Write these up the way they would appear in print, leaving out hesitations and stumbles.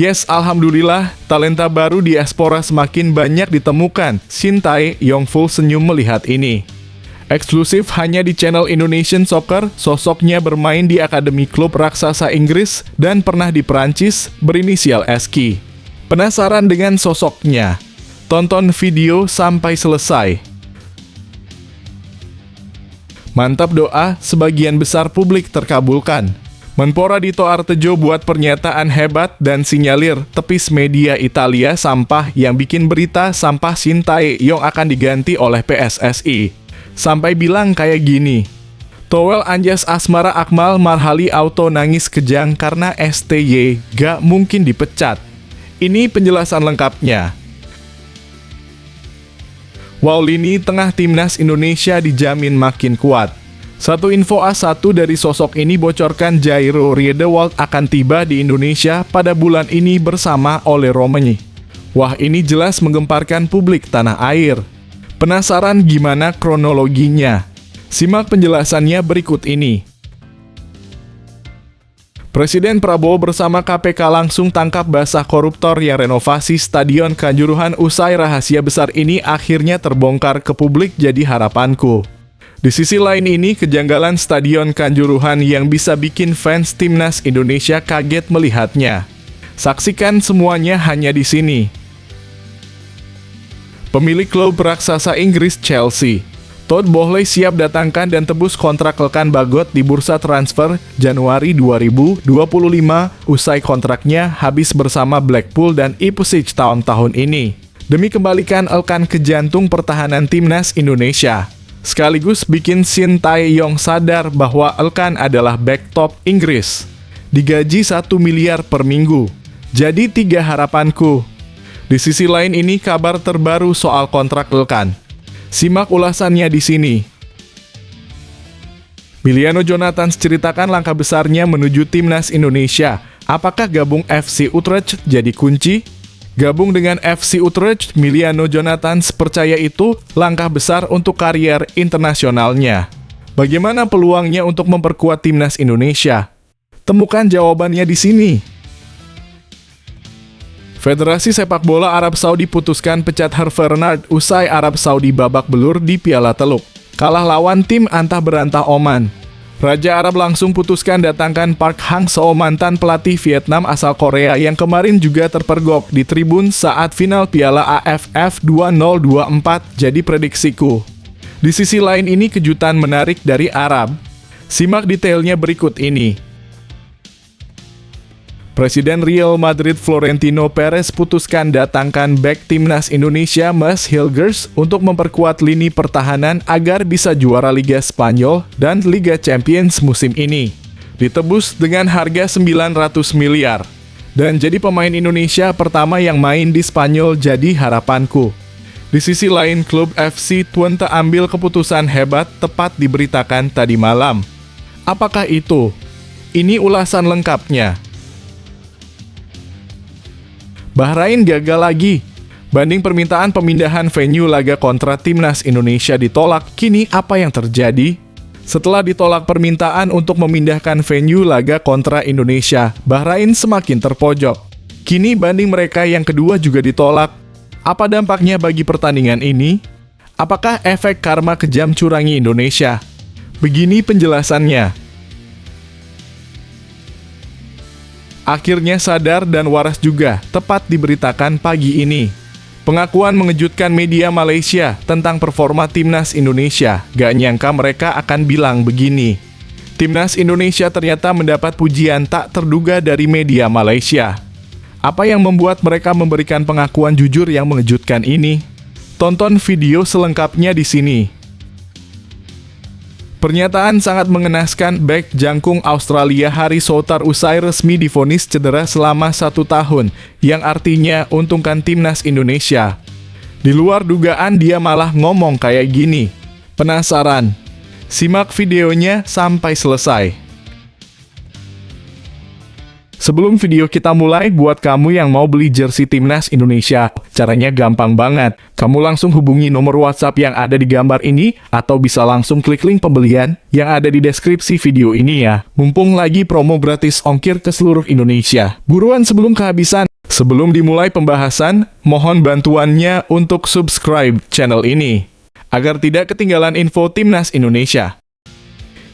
Yes, alhamdulillah, talenta baru diaspora semakin banyak ditemukan. Shin Tae-yong senyum melihat ini. Eksklusif hanya di channel Indonesian Soccer, sosoknya bermain di akademi klub raksasa Inggris dan pernah di Perancis berinisial SK. Penasaran dengan sosoknya? Tonton video sampai selesai. Mantap doa, sebagian besar publik terkabulkan. Menpora Dito Artejo buat pernyataan hebat dan sinyalir tepis media Italia sampah yang bikin berita sampah Shin Tae-yong akan diganti oleh PSSI. Sampai bilang kayak gini, Towel Anjas Asmara Akmal Marhali Auto nangis kejang karena STY gak mungkin dipecat. Ini penjelasan lengkapnya. Wow, lini tengah timnas Indonesia dijamin makin kuat. Satu info A1 dari sosok ini bocorkan Jairo Riedewald akan tiba di Indonesia pada bulan ini bersama Ole Romani. Wah, ini jelas menggemparkan publik tanah air. Penasaran gimana kronologinya? Simak penjelasannya berikut ini. Presiden Prabowo bersama KPK langsung tangkap basah koruptor yang renovasi Stadion Kanjuruhan. Usai rahasia besar ini akhirnya terbongkar ke publik jadi harapanku. Di sisi lain ini, kejanggalan Stadion Kanjuruhan yang bisa bikin fans timnas Indonesia kaget melihatnya. Saksikan semuanya hanya di sini. Pemilik klub raksasa Inggris Chelsea, Todd Boehly siap datangkan dan tebus kontrak rekan Bagot di bursa transfer Januari 2025 usai kontraknya habis bersama Blackpool dan Ipswich tahun-tahun ini. Demi kembalikan Elkan ke jantung pertahanan timnas Indonesia. Sekaligus bikin Shin Tae-yong sadar bahwa Elkan adalah back top Inggris. Digaji 1 miliar per minggu. Jadi 3 harapanku. Di sisi lain ini kabar terbaru soal kontrak Elkan. Simak ulasannya di sini. Miliano Jonathans ceritakan langkah besarnya menuju timnas Indonesia. Apakah gabung FC Utrecht jadi kunci? Gabung dengan FC Utrecht, Miliano Jonathans percaya itu langkah besar untuk karier internasionalnya. Bagaimana peluangnya untuk memperkuat timnas Indonesia? Temukan jawabannya di sini. Federasi Sepak Bola Arab Saudi putuskan pecat Hervé Renard usai Arab Saudi babak belur di Piala Teluk. Kalah lawan tim antah berantah Oman. Raja Arab langsung putuskan datangkan Park Hang-seo, mantan pelatih Vietnam asal Korea yang kemarin juga terpergok di tribun saat final Piala AFF 2024, jadi prediksiku. Di sisi lain ini kejutan menarik dari Arab. Simak detailnya berikut ini. Presiden Real Madrid Florentino Perez putuskan datangkan bek timnas Indonesia Mas Hilgers untuk memperkuat lini pertahanan agar bisa juara Liga Spanyol dan Liga Champions musim ini. Ditebus dengan harga 900 miliar. Dan jadi pemain Indonesia pertama yang main di Spanyol jadi harapanku. Di sisi lain, klub FC Twente ambil keputusan hebat tepat diberitakan tadi malam. Apakah itu? Ini ulasan lengkapnya. Bahrain gagal lagi. Banding permintaan pemindahan venue laga kontra timnas Indonesia ditolak, kini apa yang terjadi? Setelah ditolak permintaan untuk memindahkan venue laga kontra Indonesia, Bahrain semakin terpojok. Kini banding mereka yang kedua juga ditolak. Apa dampaknya bagi pertandingan ini? Apakah efek karma kejam curangi Indonesia? Begini penjelasannya. Akhirnya sadar dan waras juga, tepat diberitakan pagi ini. Pengakuan mengejutkan media Malaysia tentang performa timnas Indonesia. Gak nyangka mereka akan bilang begini. Timnas Indonesia ternyata mendapat pujian tak terduga dari media Malaysia. Apa yang membuat mereka memberikan pengakuan jujur yang mengejutkan ini? Tonton video selengkapnya di sini. Pernyataan sangat mengenaskan bek jangkung Australia Harry Souttar usai resmi divonis cedera selama 1 tahun, yang artinya untungkan timnas Indonesia. Di luar dugaan dia malah ngomong kayak gini. Penasaran? Simak videonya sampai selesai. Sebelum video kita mulai, buat kamu yang mau beli jersey Timnas Indonesia, caranya gampang banget. Kamu langsung hubungi nomor WhatsApp yang ada di gambar ini, atau bisa langsung klik link pembelian yang ada di deskripsi video ini ya. Mumpung lagi promo gratis ongkir ke seluruh Indonesia. Buruan sebelum kehabisan. Sebelum dimulai pembahasan, mohon bantuannya untuk subscribe channel ini, agar tidak ketinggalan info Timnas Indonesia.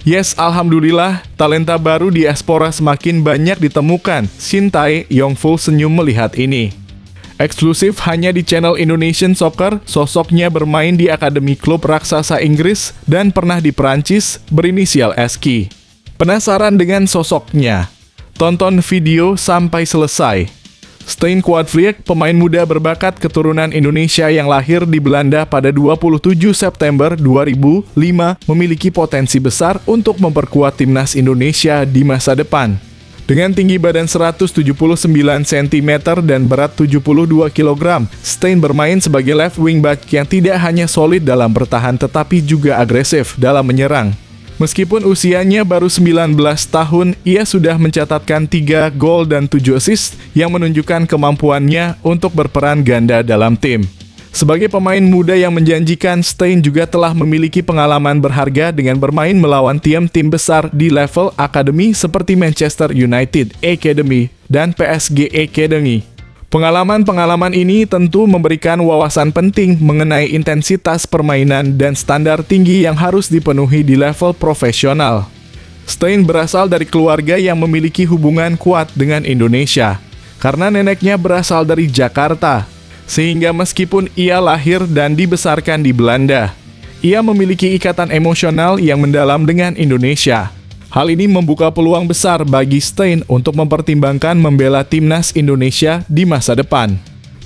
Yes, alhamdulillah, talenta baru diaspora semakin banyak ditemukan. Shin Tae-yong full senyum melihat ini. Eksklusif hanya di channel Indonesian Soccer, sosoknya bermain di akademi klub raksasa Inggris dan pernah di Perancis berinisial SK. Penasaran dengan sosoknya? Tonton video sampai selesai. Stijn Kwartfliek, pemain muda berbakat keturunan Indonesia yang lahir di Belanda pada 27 September 2005, memiliki potensi besar untuk memperkuat timnas Indonesia di masa depan. Dengan tinggi badan 179 cm dan berat 72 kg, Stijn bermain sebagai left wing back yang tidak hanya solid dalam bertahan tetapi juga agresif dalam menyerang. Meskipun usianya baru 19 tahun, ia sudah mencatatkan 3 gol dan 7 assist yang menunjukkan kemampuannya untuk berperan ganda dalam tim. Sebagai pemain muda yang menjanjikan, Stijn juga telah memiliki pengalaman berharga dengan bermain melawan tim-tim besar di level akademi seperti Manchester United Academy dan PSG Academy. Pengalaman-pengalaman ini tentu memberikan wawasan penting mengenai intensitas permainan dan standar tinggi yang harus dipenuhi di level profesional. Stijn berasal dari keluarga yang memiliki hubungan kuat dengan Indonesia, karena neneknya berasal dari Jakarta, sehingga meskipun ia lahir dan dibesarkan di Belanda, ia memiliki ikatan emosional yang mendalam dengan Indonesia. Hal ini membuka peluang besar bagi Stijn untuk mempertimbangkan membela timnas Indonesia di masa depan.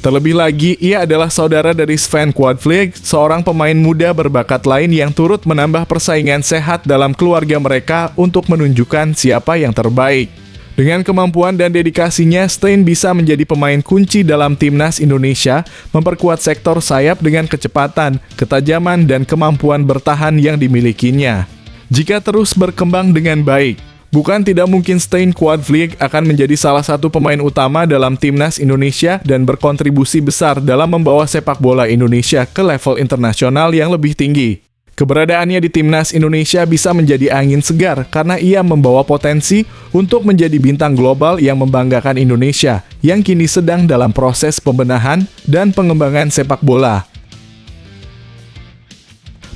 Terlebih lagi, ia adalah saudara dari Sven Kwartfliek, seorang pemain muda berbakat lain yang turut menambah persaingan sehat dalam keluarga mereka untuk menunjukkan siapa yang terbaik. Dengan kemampuan dan dedikasinya, Stijn bisa menjadi pemain kunci dalam timnas Indonesia, memperkuat sektor sayap dengan kecepatan, ketajaman, dan kemampuan bertahan yang dimilikinya. Jika terus berkembang dengan baik, bukan tidak mungkin Stijn Kwartfliek akan menjadi salah satu pemain utama dalam timnas Indonesia dan berkontribusi besar dalam membawa sepak bola Indonesia ke level internasional yang lebih tinggi. Keberadaannya di timnas Indonesia bisa menjadi angin segar karena ia membawa potensi untuk menjadi bintang global yang membanggakan Indonesia, yang kini sedang dalam proses pembenahan dan pengembangan sepak bola.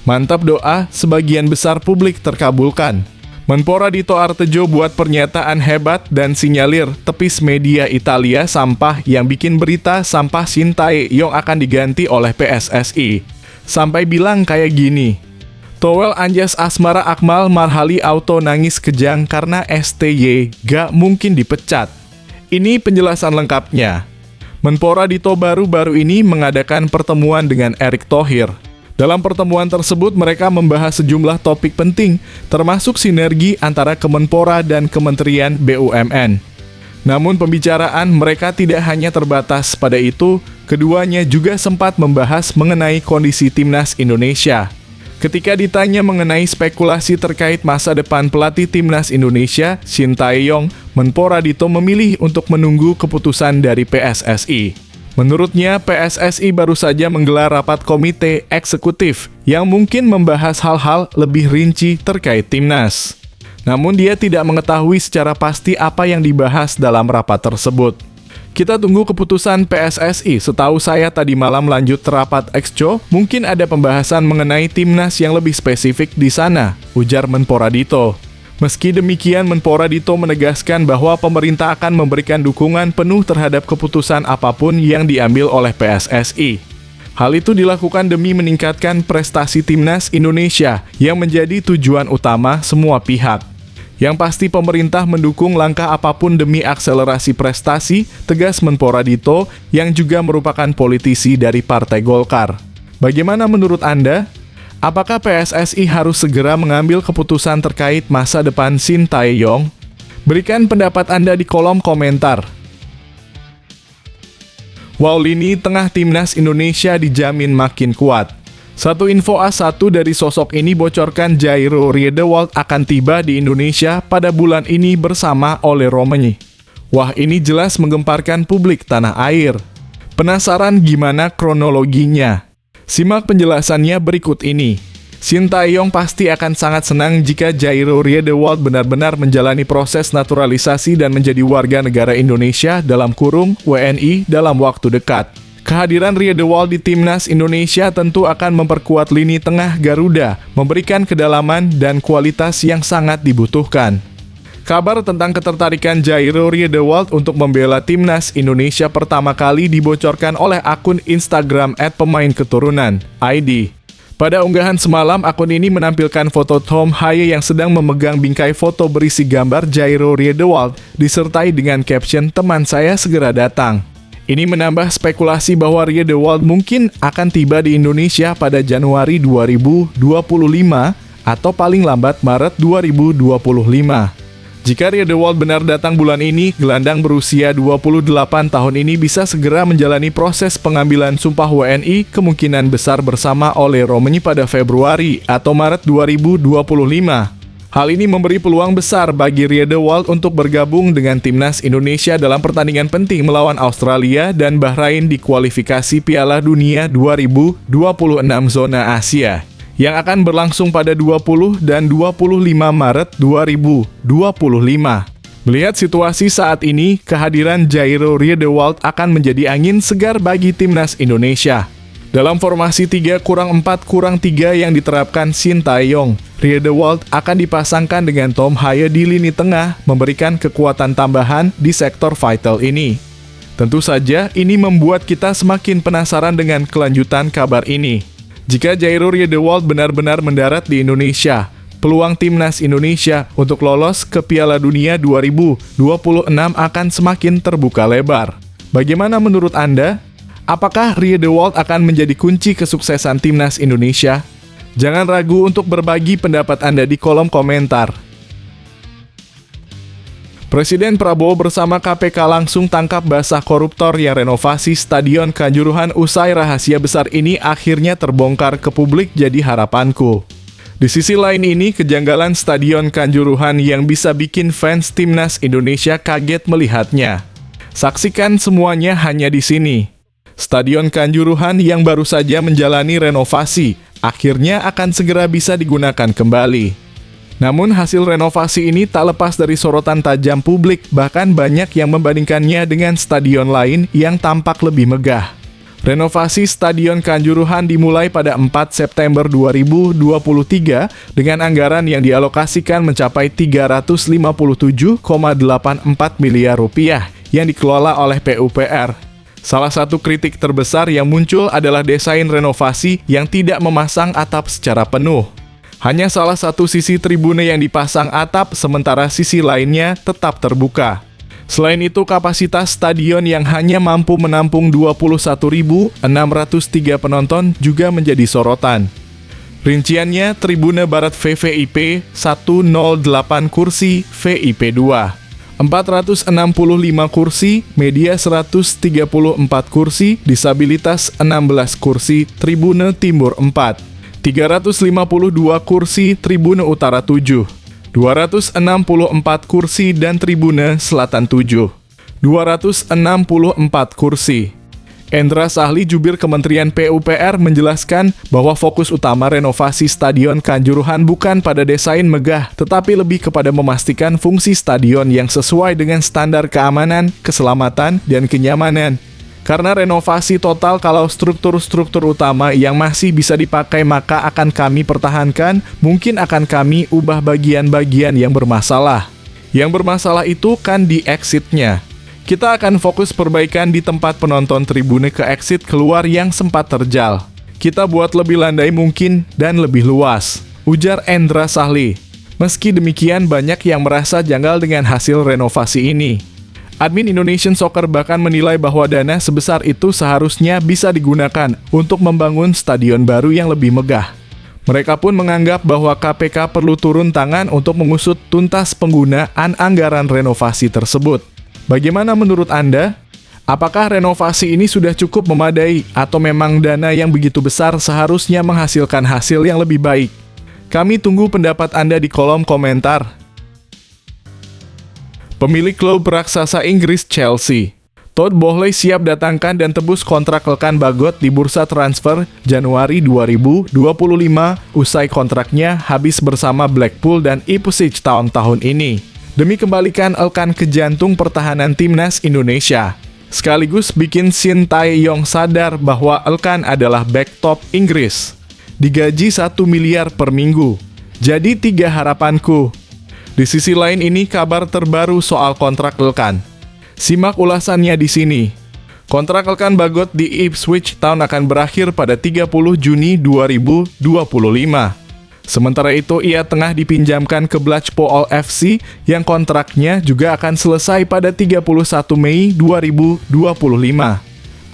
Mantap doa, sebagian besar publik terkabulkan. Menpora Dito Artejo buat pernyataan hebat dan sinyalir tepis media Italia sampah yang bikin berita sampah Shin Tae-yong akan diganti oleh PSSI. Sampai bilang kayak gini, Towel Anjas Asmara Akmal Marhali Auto nangis kejang karena STY gak mungkin dipecat. Ini penjelasan lengkapnya. Menpora Dito baru-baru ini mengadakan pertemuan dengan Erick Thohir. Dalam pertemuan tersebut, mereka membahas sejumlah topik penting, termasuk sinergi antara Kemenpora dan Kementerian BUMN. Namun pembicaraan mereka tidak hanya terbatas pada itu, keduanya juga sempat membahas mengenai kondisi timnas Indonesia. Ketika ditanya mengenai spekulasi terkait masa depan pelatih timnas Indonesia, Shin Tae-yong, Menpora Dito memilih untuk menunggu keputusan dari PSSI. Menurutnya, PSSI baru saja menggelar rapat komite eksekutif yang mungkin membahas hal-hal lebih rinci terkait timnas. Namun dia tidak mengetahui secara pasti apa yang dibahas dalam rapat tersebut. Kita tunggu keputusan PSSI. Setahu saya tadi malam lanjut rapat Exco, mungkin ada pembahasan mengenai timnas yang lebih spesifik di sana, ujar Menpora Dito. Meski demikian, Menpora Dito menegaskan bahwa pemerintah akan memberikan dukungan penuh terhadap keputusan apapun yang diambil oleh PSSI. Hal itu dilakukan demi meningkatkan prestasi timnas Indonesia yang menjadi tujuan utama semua pihak. Yang pasti pemerintah mendukung langkah apapun demi akselerasi prestasi, tegas Menpora Dito yang juga merupakan politisi dari Partai Golkar. Bagaimana menurut Anda? Apakah PSSI harus segera mengambil keputusan terkait masa depan Shin Tae-yong? Berikan pendapat Anda di kolom komentar. Wow, lini tengah timnas Indonesia dijamin makin kuat. Satu info A1 dari sosok ini bocorkan Jairo Riedewald akan tiba di Indonesia pada bulan ini bersama Ole Romani. Wah, ini jelas menggemparkan publik tanah air. Penasaran gimana kronologinya? Simak penjelasannya berikut ini. Shin Tae-yong pasti akan sangat senang jika Jairo Riedewald benar-benar menjalani proses naturalisasi dan menjadi warga negara Indonesia (WNI) dalam waktu dekat. Kehadiran Riedewald di Timnas Indonesia tentu akan memperkuat lini tengah Garuda, memberikan kedalaman dan kualitas yang sangat dibutuhkan. Kabar tentang ketertarikan Jairo Riedewald untuk membela Timnas Indonesia pertama kali dibocorkan oleh akun Instagram @pemainketurunan_id. Pada unggahan semalam, akun ini menampilkan foto Tom Haye yang sedang memegang bingkai foto berisi gambar Jairo Riedewald, disertai dengan caption "Teman saya segera datang". Ini menambah spekulasi bahwa Riedewald mungkin akan tiba di Indonesia pada Januari 2025 atau paling lambat Maret 2025. Jika Riedewald benar datang bulan ini, gelandang berusia 28 tahun ini bisa segera menjalani proses pengambilan sumpah WNI kemungkinan besar bersama oleh Romani pada Februari atau Maret 2025. Hal ini memberi peluang besar bagi Riedewald untuk bergabung dengan Timnas Indonesia dalam pertandingan penting melawan Australia dan Bahrain di kualifikasi Piala Dunia 2026 zona Asia, yang akan berlangsung pada 20 dan 25 Maret 2025. Melihat situasi saat ini, kehadiran Jairo Riedewald akan menjadi angin segar bagi Timnas Indonesia. Dalam formasi 3-4-3 yang diterapkan Shin Tae-yong, Riedewald akan dipasangkan dengan Tom Haye di lini tengah, memberikan kekuatan tambahan di sektor vital ini. Tentu saja, ini membuat kita semakin penasaran dengan kelanjutan kabar ini. Jika Jairo Riedewald benar-benar mendarat di Indonesia, peluang Timnas Indonesia untuk lolos ke Piala Dunia 2026 akan semakin terbuka lebar. Bagaimana menurut Anda? Apakah Riedewald akan menjadi kunci kesuksesan Timnas Indonesia? Jangan ragu untuk berbagi pendapat Anda di kolom komentar. Presiden Prabowo bersama KPK langsung tangkap basah koruptor yang renovasi Stadion Kanjuruhan usai rahasia besar ini akhirnya terbongkar ke publik jadi harapanku. Di sisi lain ini, kejanggalan Stadion Kanjuruhan yang bisa bikin fans Timnas Indonesia kaget melihatnya. Saksikan semuanya hanya di sini. Stadion Kanjuruhan yang baru saja menjalani renovasi, akhirnya akan segera bisa digunakan kembali. Namun hasil renovasi ini tak lepas dari sorotan tajam publik, bahkan banyak yang membandingkannya dengan stadion lain yang tampak lebih megah. Renovasi Stadion Kanjuruhan dimulai pada 4 September 2023 dengan anggaran yang dialokasikan mencapai 357,84 miliar rupiah yang dikelola oleh PUPR. Salah satu kritik terbesar yang muncul adalah desain renovasi yang tidak memasang atap secara penuh. Hanya salah satu sisi tribune yang dipasang atap, sementara sisi lainnya tetap terbuka. Selain itu, kapasitas stadion yang hanya mampu menampung 21.603 penonton juga menjadi sorotan. Rinciannya, tribune barat VVIP 108 kursi, VIP 2. 465 kursi, media 134 kursi, disabilitas 16 kursi, tribune timur 4, 352 kursi, tribune utara 7, 264 kursi dan tribune selatan 7, 264 kursi. Endra Sahli, jubir Kementerian PUPR, menjelaskan bahwa fokus utama renovasi Stadion Kanjuruhan bukan pada desain megah, tetapi lebih kepada memastikan fungsi stadion yang sesuai dengan standar keamanan, keselamatan, dan kenyamanan. Karena renovasi total, kalau struktur-struktur utama yang masih bisa dipakai maka akan kami pertahankan, mungkin akan kami ubah bagian-bagian yang bermasalah. Yang bermasalah itu kan di exit-nya. Kita akan fokus perbaikan di tempat penonton tribune ke exit keluar yang sempat terjal. Kita buat lebih landai mungkin dan lebih luas, ujar Endra Sahli. Meski demikian, banyak yang merasa janggal dengan hasil renovasi ini. Admin Indonesian Soccer bahkan menilai bahwa dana sebesar itu seharusnya bisa digunakan untuk membangun stadion baru yang lebih megah. Mereka pun menganggap bahwa KPK perlu turun tangan untuk mengusut tuntas penggunaan anggaran renovasi tersebut. Bagaimana menurut Anda? Apakah renovasi ini sudah cukup memadai atau memang dana yang begitu besar seharusnya menghasilkan hasil yang lebih baik? Kami tunggu pendapat Anda di kolom komentar. Pemilik klub raksasa Inggris Chelsea, Todd Boehly siap datangkan dan tebus kontrak rekan Bagot di bursa transfer Januari 2025 usai kontraknya habis bersama Blackpool dan Ipswich tahun ini. Demi kembalikan Elkan ke jantung pertahanan timnas Indonesia, sekaligus bikin Shin Tae-yong sadar bahwa Elkan adalah back top Inggris. Digaji 1 miliar per minggu. Jadi 3 harapanku. Di sisi lain ini kabar terbaru soal kontrak Elkan. Simak ulasannya di sini. Kontrak Elkan Bagot di Ipswich Town akan berakhir pada 30 Juni 2025. Sementara itu, ia tengah dipinjamkan ke Blackpool FC yang kontraknya juga akan selesai pada 31 Mei 2025.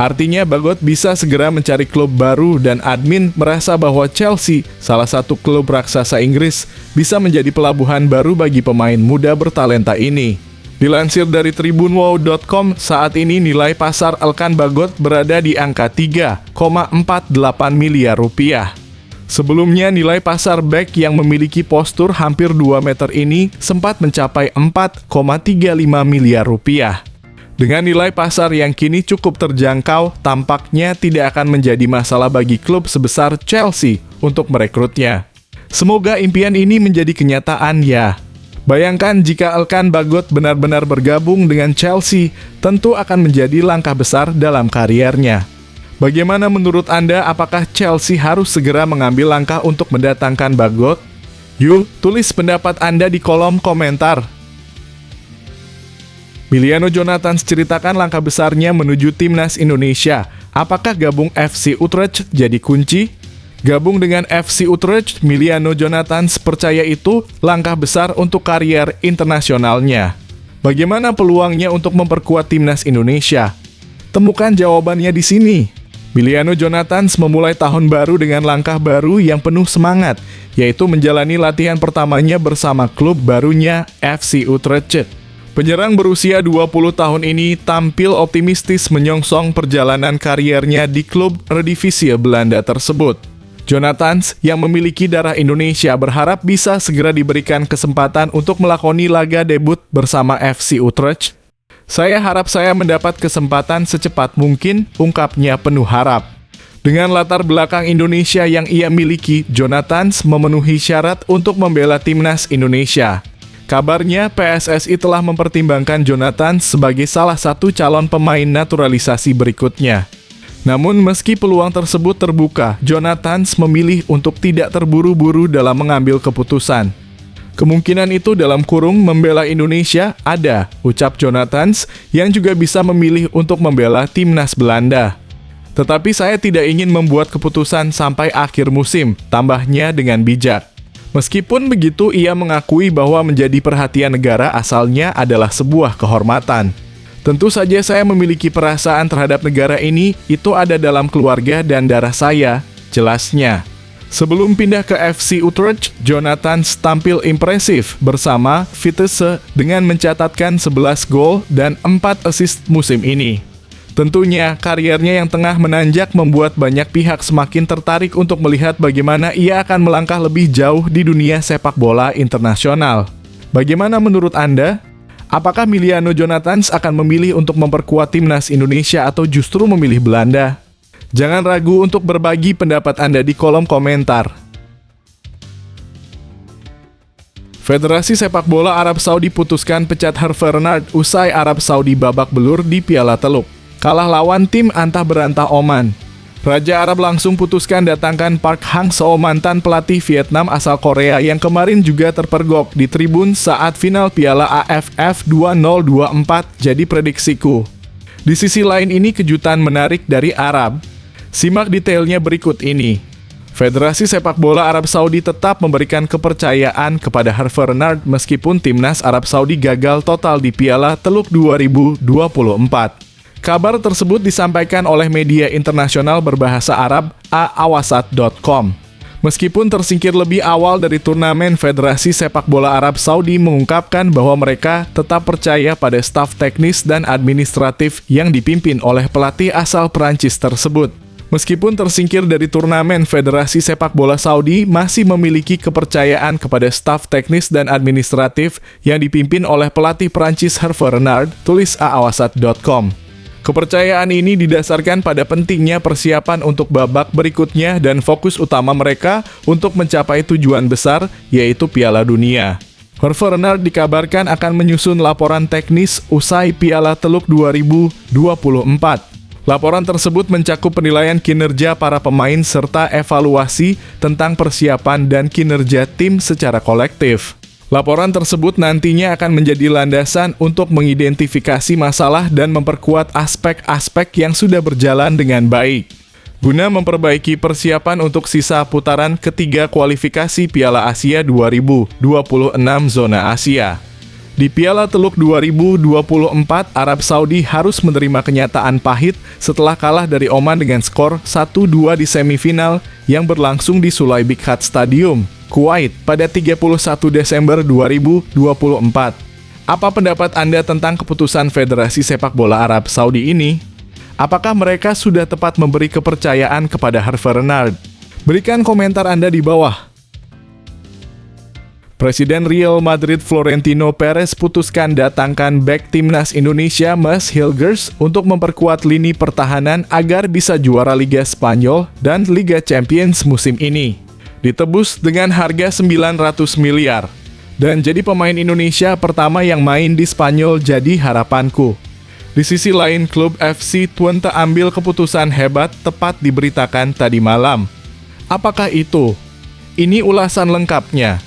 Artinya Bagot bisa segera mencari klub baru dan admin merasa bahwa Chelsea, salah satu klub raksasa Inggris, bisa menjadi pelabuhan baru bagi pemain muda bertalenta ini. Dilansir dari tribunwow.com, saat ini nilai pasar Elkan Bagot berada di angka 3,48 miliar rupiah. Sebelumnya nilai pasar bek yang memiliki postur hampir 2 meter ini sempat mencapai 4,35 miliar rupiah. Dengan nilai pasar yang kini cukup terjangkau, tampaknya tidak akan menjadi masalah bagi klub sebesar Chelsea untuk merekrutnya. Semoga impian ini menjadi kenyataan ya. Bayangkan jika Elkan Bagot benar-benar bergabung dengan Chelsea, tentu akan menjadi langkah besar dalam kariernya. Bagaimana menurut Anda, apakah Chelsea harus segera mengambil langkah untuk mendatangkan Bagot? Yuk, tulis pendapat Anda di kolom komentar. Miliano Jonathan ceritakan langkah besarnya menuju timnas Indonesia. Apakah gabung FC Utrecht jadi kunci? Gabung dengan FC Utrecht, Miliano Jonathan percaya itu langkah besar untuk karier internasionalnya. Bagaimana peluangnya untuk memperkuat timnas Indonesia? Temukan jawabannya di sini. Miliano Jonathan memulai tahun baru dengan langkah baru yang penuh semangat, yaitu menjalani latihan pertamanya bersama klub barunya FC Utrecht. Penyerang berusia 20 tahun ini tampil optimistis menyongsong perjalanan kariernya di klub Eredivisie Belanda tersebut. Jonathan yang memiliki darah Indonesia berharap bisa segera diberikan kesempatan untuk melakoni laga debut bersama FC Utrecht. Saya harap saya mendapat kesempatan secepat mungkin, ungkapnya penuh harap. Dengan latar belakang Indonesia yang ia miliki, Jonathan memenuhi syarat untuk membela timnas Indonesia. Kabarnya PSSI telah mempertimbangkan Jonathan sebagai salah satu calon pemain naturalisasi berikutnya. Namun meski peluang tersebut terbuka, Jonathan memilih untuk tidak terburu-buru dalam mengambil keputusan. Kemungkinan itu dalam kurung membela Indonesia ada, ucap Jonathan, yang juga bisa memilih untuk membela timnas Belanda. Tetapi saya tidak ingin membuat keputusan sampai akhir musim, tambahnya dengan bijak. Meskipun begitu, ia mengakui bahwa menjadi perhatian negara asalnya adalah sebuah kehormatan. Tentu saja saya memiliki perasaan terhadap negara ini, itu ada dalam keluarga dan darah saya, jelasnya. Sebelum pindah ke FC Utrecht, Jonathan tampil impresif bersama Vitesse dengan mencatatkan 11 gol dan 4 assist musim ini. Tentunya, kariernya yang tengah menanjak membuat banyak pihak semakin tertarik untuk melihat bagaimana ia akan melangkah lebih jauh di dunia sepak bola internasional. Bagaimana menurut Anda? Apakah Miliano Jonathan akan memilih untuk memperkuat timnas Indonesia atau justru memilih Belanda? Jangan ragu untuk berbagi pendapat Anda di kolom komentar. Federasi Sepak Bola Arab Saudi putuskan pecat Hervé Renard usai Arab Saudi babak belur di Piala Teluk. Kalah lawan tim antah berantah Oman. Raja Arab langsung putuskan datangkan Park Hang-seo, mantan pelatih Vietnam asal Korea yang kemarin juga terpergok di tribun saat final Piala AFF 2024, jadi prediksiku. Di sisi lain ini kejutan menarik dari Arab. Simak detailnya berikut ini. Federasi Sepak Bola Arab Saudi tetap memberikan kepercayaan kepada Hervé Renard meskipun timnas Arab Saudi gagal total di Piala Teluk 2024. Kabar tersebut disampaikan oleh media internasional berbahasa Arab Awasat.com. Meskipun tersingkir lebih awal dari turnamen, Federasi Sepak Bola Arab Saudi mengungkapkan bahwa mereka tetap percaya pada staf teknis dan administratif yang dipimpin oleh pelatih asal Perancis tersebut. Meskipun tersingkir dari turnamen, Federasi Sepak Bola Saudi masih memiliki kepercayaan kepada staf teknis dan administratif yang dipimpin oleh pelatih Prancis Hervé Renard, tulis aawasat.com. Kepercayaan ini didasarkan pada pentingnya persiapan untuk babak berikutnya dan fokus utama mereka untuk mencapai tujuan besar, yaitu Piala Dunia. Hervé Renard dikabarkan akan menyusun laporan teknis usai Piala Teluk 2024. Laporan tersebut mencakup penilaian kinerja para pemain serta evaluasi tentang persiapan dan kinerja tim secara kolektif. Laporan tersebut nantinya akan menjadi landasan untuk mengidentifikasi masalah dan memperkuat aspek-aspek yang sudah berjalan dengan baik, guna memperbaiki persiapan untuk sisa putaran ketiga kualifikasi Piala Asia 2026 zona Asia. Di Piala Teluk 2024, Arab Saudi harus menerima kenyataan pahit setelah kalah dari Oman dengan skor 1-2 di semifinal yang berlangsung di Sulaibikat Stadium, Kuwait pada 31 Desember 2024. Apa pendapat Anda tentang keputusan Federasi Sepak Bola Arab Saudi ini? Apakah mereka sudah tepat memberi kepercayaan kepada Hervé Renard? Berikan komentar Anda di bawah. Presiden Real Madrid Florentino Perez putuskan datangkan bek timnas Indonesia Max Hilgers untuk memperkuat lini pertahanan agar bisa juara Liga Spanyol dan Liga Champions musim ini. Ditebus dengan harga 900 miliar. Dan jadi pemain Indonesia pertama yang main di Spanyol jadi harapanku. Di sisi lain, klub FC Twente ambil keputusan hebat tepat diberitakan tadi malam. Apakah itu? Ini ulasan lengkapnya.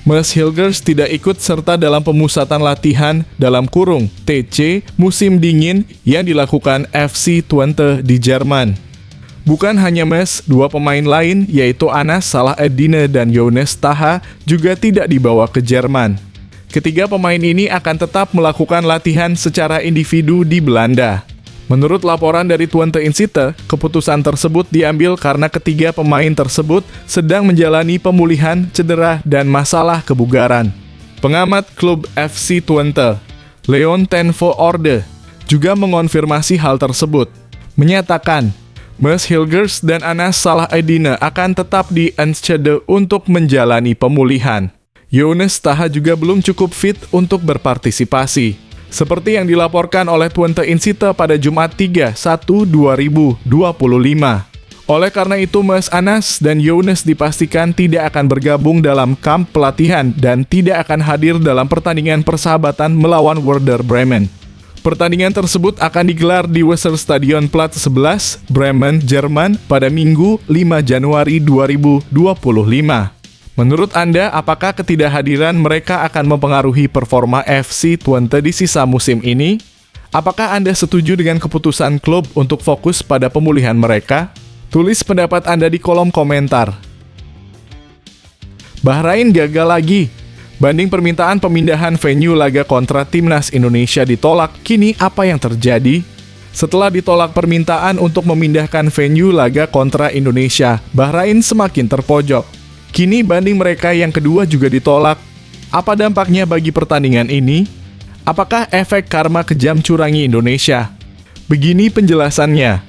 Max Hilgers tidak ikut serta dalam pemusatan latihan (TC) musim dingin yang dilakukan FC Twente di Jerman. Bukan hanya Max, dua pemain lain yaitu Anas Salah-Eddine dan Younes Taha juga tidak dibawa ke Jerman. Ketiga pemain ini akan tetap melakukan latihan secara individu di Belanda. Menurut laporan dari Twente Insite, keputusan tersebut diambil karena ketiga pemain tersebut sedang menjalani pemulihan cedera dan masalah kebugaran. Pengamat klub FC Twente, Leon ten Voorde, juga mengonfirmasi hal tersebut, menyatakan Max Hilgers dan Anas Salah-Eddine akan tetap di Enschede untuk menjalani pemulihan. Younes Taha juga belum cukup fit untuk berpartisipasi, seperti yang dilaporkan oleh Twente Insite pada Jumat 3/1/2025. Oleh karena itu, Mas Anas dan Younes dipastikan tidak akan bergabung dalam kamp pelatihan dan tidak akan hadir dalam pertandingan persahabatan melawan Werder Bremen. Pertandingan tersebut akan digelar di Weserstadion Platz 11, Bremen, Jerman pada Minggu 5 Januari 2025. Menurut Anda, apakah ketidakhadiran mereka akan mempengaruhi performa FC Twente di sisa musim ini? Apakah Anda setuju dengan keputusan klub untuk fokus pada pemulihan mereka? Tulis pendapat Anda di kolom komentar. Bahrain gagal lagi. Banding permintaan pemindahan venue laga kontra Timnas Indonesia ditolak, kini apa yang terjadi? Setelah ditolak permintaan untuk memindahkan venue laga kontra Indonesia, Bahrain semakin terpojok. Kini banding mereka yang kedua juga ditolak. Apa dampaknya bagi pertandingan ini? Apakah efek karma kejam curangi Indonesia? Begini penjelasannya.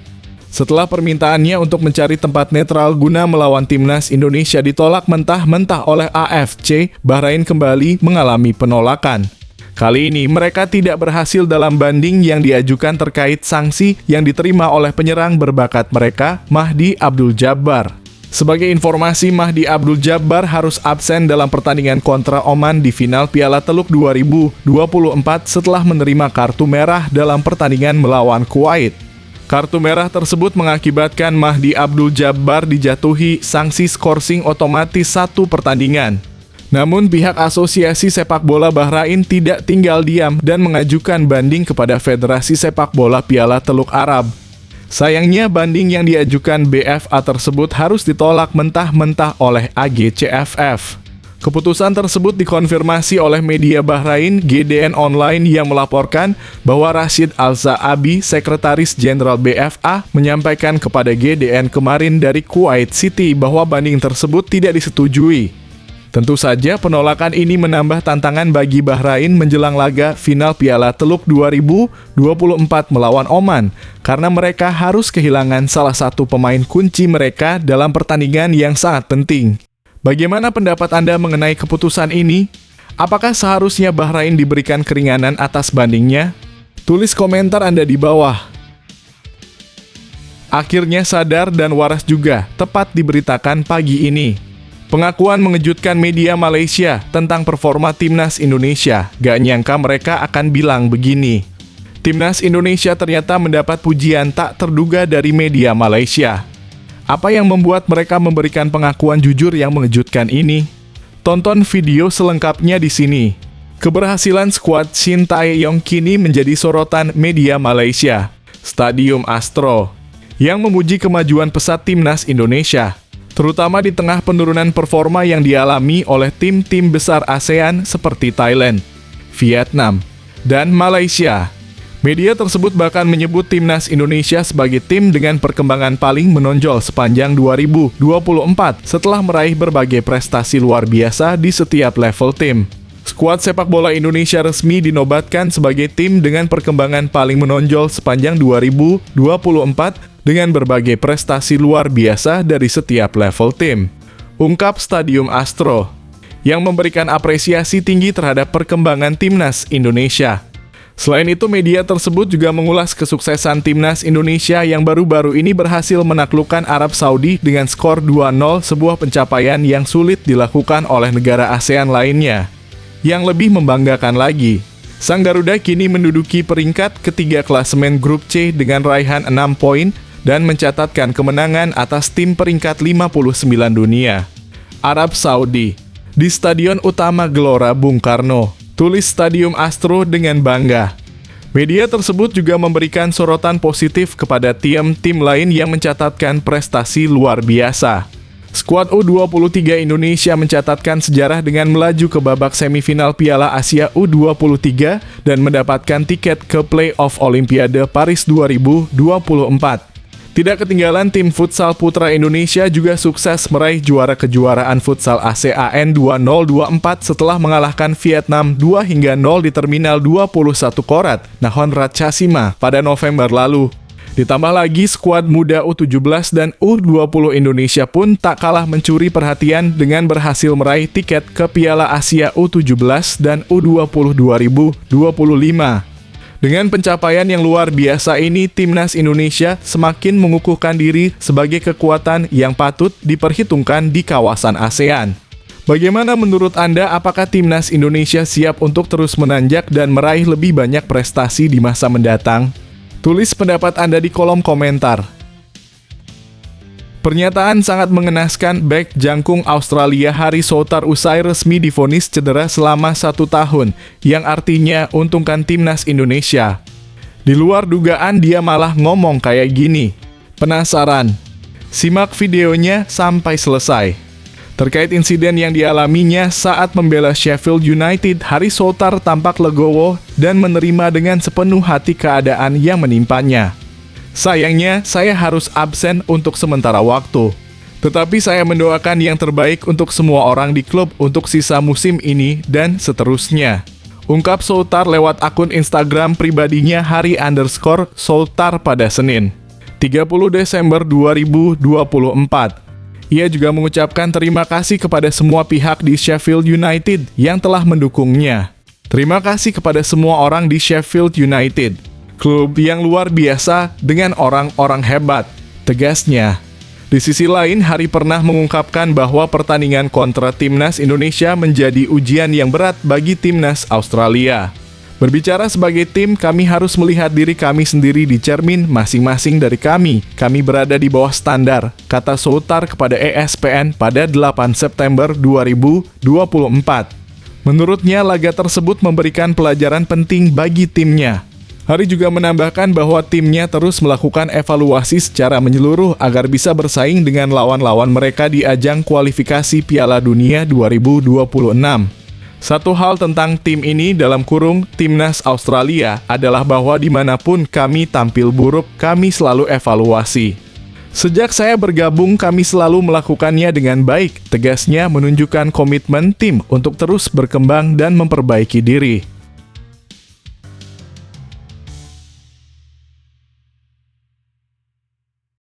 Setelah permintaannya untuk mencari tempat netral guna melawan Timnas Indonesia ditolak mentah-mentah oleh AFC, Bahrain kembali mengalami penolakan. Kali ini mereka tidak berhasil dalam banding yang diajukan terkait sanksi yang diterima oleh penyerang berbakat mereka, Mahdi Abdul Jabbar. Sebagai informasi, Mahdi Abdul Jabbar harus absen dalam pertandingan kontra Oman di final Piala Teluk 2024 setelah menerima kartu merah dalam pertandingan melawan Kuwait. Kartu merah tersebut mengakibatkan Mahdi Abdul Jabbar dijatuhi sanksi skorsing otomatis 1 pertandingan. Namun pihak Asosiasi Sepak Bola Bahrain tidak tinggal diam dan mengajukan banding kepada Federasi Sepak Bola Piala Teluk Arab. Sayangnya banding yang diajukan BFA tersebut harus ditolak mentah-mentah oleh AGCFF. Keputusan tersebut dikonfirmasi oleh media Bahrain GDN Online yang melaporkan bahwa Rashid Al-Zaabi, Sekretaris Jenderal BFA, menyampaikan kepada GDN kemarin dari Kuwait City bahwa banding tersebut tidak disetujui. Tentu saja penolakan ini menambah tantangan bagi Bahrain menjelang laga final Piala Teluk 2024 melawan Oman, karena mereka harus kehilangan salah satu pemain kunci mereka dalam pertandingan yang sangat penting. Bagaimana pendapat Anda mengenai keputusan ini? Apakah seharusnya Bahrain diberikan keringanan atas bandingnya? Tulis komentar Anda di bawah. Akhirnya sadar dan waras juga, tepat diberitakan pagi ini. Pengakuan mengejutkan media Malaysia tentang performa Timnas Indonesia. Gak nyangka mereka akan bilang begini. Timnas Indonesia ternyata mendapat pujian tak terduga dari media Malaysia. Apa yang membuat mereka memberikan pengakuan jujur yang mengejutkan ini? Tonton video selengkapnya di sini. Keberhasilan skuad Shin Tae-yong kini menjadi sorotan media Malaysia. Stadium Astro yang memuji kemajuan pesat Timnas Indonesia, terutama di tengah penurunan performa yang dialami oleh tim-tim besar ASEAN seperti Thailand, Vietnam, dan Malaysia. Media tersebut bahkan menyebut Timnas Indonesia sebagai tim dengan perkembangan paling menonjol sepanjang 2024 setelah meraih berbagai prestasi luar biasa di setiap level tim. Skuad sepak bola Indonesia resmi dinobatkan sebagai tim dengan perkembangan paling menonjol sepanjang 2024 dengan berbagai prestasi luar biasa dari setiap level tim, ungkap Stadium Astro, yang memberikan apresiasi tinggi terhadap perkembangan Timnas Indonesia. Selain itu, media tersebut juga mengulas kesuksesan Timnas Indonesia yang baru-baru ini berhasil menaklukkan Arab Saudi dengan skor 2-0, sebuah pencapaian yang sulit dilakukan oleh negara ASEAN lainnya. Yang lebih membanggakan lagi, sang Garuda kini menduduki peringkat ketiga klasemen grup C dengan raihan 6 poin dan mencatatkan kemenangan atas tim peringkat 59 dunia, Arab Saudi, di Stadion Utama Gelora Bung Karno, tulis Stadium Astro dengan bangga. Media tersebut juga memberikan sorotan positif kepada tim-tim lain yang mencatatkan prestasi luar biasa. Skuad U23 Indonesia mencatatkan sejarah dengan melaju ke babak semifinal Piala Asia U23 dan mendapatkan tiket ke Playoff Olimpiade Paris 2024. Tidak ketinggalan, tim futsal putra Indonesia juga sukses meraih juara kejuaraan futsal ASEAN 2024 setelah mengalahkan Vietnam 2-0 di Terminal 21 Korat, Nakhon Ratchasima pada November lalu. Ditambah lagi, skuad muda U17 dan U20 Indonesia pun tak kalah mencuri perhatian dengan berhasil meraih tiket ke Piala Asia U17 dan U20 2025. Dengan pencapaian yang luar biasa ini, Timnas Indonesia semakin mengukuhkan diri sebagai kekuatan yang patut diperhitungkan di kawasan ASEAN. Bagaimana menurut Anda, apakah Timnas Indonesia siap untuk terus menanjak dan meraih lebih banyak prestasi di masa mendatang? Tulis pendapat Anda di kolom komentar. Pernyataan sangat mengenaskan bek jangkung Australia Harry Souttar usai resmi divonis cedera selama 1 tahun, yang artinya untungkan Timnas Indonesia. Di luar dugaan dia malah ngomong kayak gini. Penasaran? Simak videonya sampai selesai. Terkait insiden yang dialaminya saat membela Sheffield United, Harry Souttar tampak legowo dan menerima dengan sepenuh hati keadaan yang menimpanya. Sayangnya, saya harus absen untuk sementara waktu. Tetapi saya mendoakan yang terbaik untuk semua orang di klub untuk sisa musim ini dan seterusnya, ungkap Souttar lewat akun Instagram pribadinya Harry_Souttar pada Senin, 30 Desember 2024. Ia juga mengucapkan terima kasih kepada semua pihak di Sheffield United yang telah mendukungnya. Terima kasih kepada semua orang di Sheffield United, klub yang luar biasa dengan orang-orang hebat, tegasnya. Di sisi lain, Harry pernah mengungkapkan bahwa pertandingan kontra Timnas Indonesia menjadi ujian yang berat bagi Timnas Australia. Berbicara sebagai tim, kami harus melihat diri kami sendiri di cermin masing-masing dari kami. Kami berada di bawah standar, kata Souttar kepada ESPN pada 8 September 2024. Menurutnya, laga tersebut memberikan pelajaran penting bagi timnya. Harry juga menambahkan bahwa timnya terus melakukan evaluasi secara menyeluruh agar bisa bersaing dengan lawan-lawan mereka di ajang kualifikasi Piala Dunia 2026. Satu hal tentang tim ini dalam kurung Timnas Australia adalah bahwa dimanapun kami tampil buruk, kami selalu evaluasi. Sejak saya bergabung, kami selalu melakukannya dengan baik, tegasnya menunjukkan komitmen tim untuk terus berkembang dan memperbaiki diri.